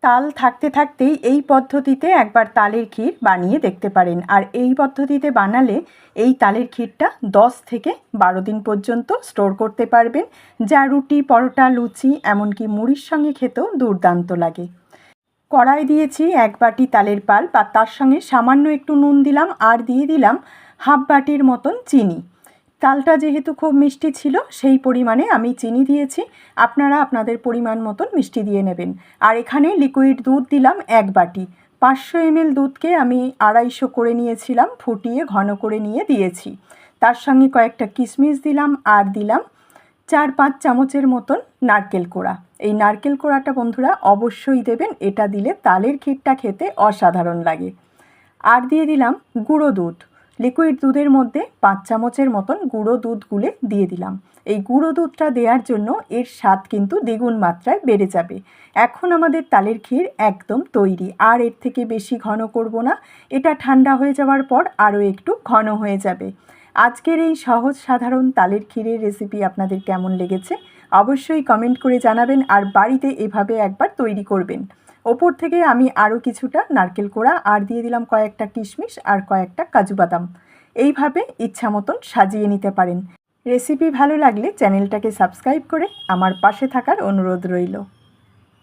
তাল থাকতে থাকতেই এই পদ্ধতিতে একবার তালের ক্ষীর বানিয়ে দেখতে পারেন। আর এই পদ্ধতিতে বানালে এই তালের ক্ষীরটা 10 থেকে 12 দিন পর্যন্ত স্টোর করতে পারবেন, যা রুটি, পরোটা, লুচি এমনকি মুড়ির সঙ্গে খেতেও দুর্দান্ত লাগে। কড়াই দিয়েছি 1 বাটি তালের পাল্প, আর তার সঙ্গে সামান্য একটু নুন দিলাম, আর দিয়ে দিলাম হাফ বাটির মতন চিনি। তালটা যেহেতু খুব মিষ্টি ছিল সেই পরিমাণে আমি চিনি দিয়েছি, আপনারা আপনাদের পরিমাণ মতন মিষ্টি দিয়ে নেবেন। আর এখানে লিকুইড দুধ দিলাম 1 বাটি। 500 ml দুধকে আমি 250 করে নিয়েছিলাম, ফুটিয়ে ঘন করে নিয়ে দিয়েছি। তার সঙ্গে কয়েকটা কিশমিশ দিলাম, আর দিলাম 4-5 চামচের মতন নারকেল কোড়া। এই নারকেল কোড়াটা বন্ধুরা অবশ্যই দেবেন, এটা দিলে তালের ক্ষীরটা খেতে অসাধারণ লাগে। আর দিয়ে দিলাম গুঁড়ো দুধ। লিকুইড দুধের মধ্যে 5 চামচের মতন গুঁড়ো দুধ গুলে দিয়ে দিলাম। এই গুঁড়ো দুধটা দেওয়ার জন্য এর স্বাদ কিন্তু দ্বিগুণ মাত্রায় বেড়ে যাবে। এখন আমাদের তালের ক্ষীর একদম তৈরি, আর এর থেকে বেশি ঘন করব না। এটা ঠান্ডা হয়ে যাওয়ার পর আরও একটু ঘন হয়ে যাবে। আজকের এই সহজ সাধারণ তালের ক্ষীরের রেসিপি আপনাদের কেমন লেগেছে অবশ্যই কমেন্ট করে জানাবেন, আর বাড়িতে এভাবে একবার তৈরি করবেন। ওপর থেকে আমি আরও কিছুটা নারকেল কোড়া আর দিয়ে দিলাম কয়েকটা কিশমিশ আর কয়েকটা কাজু বাদাম। এইভাবে ইচ্ছা মতন সাজিয়ে নিতে পারেন। রেসিপি ভালো লাগলে চ্যানেলটাকে সাবস্ক্রাইব করে আমার পাশে থাকার অনুরোধ রইল।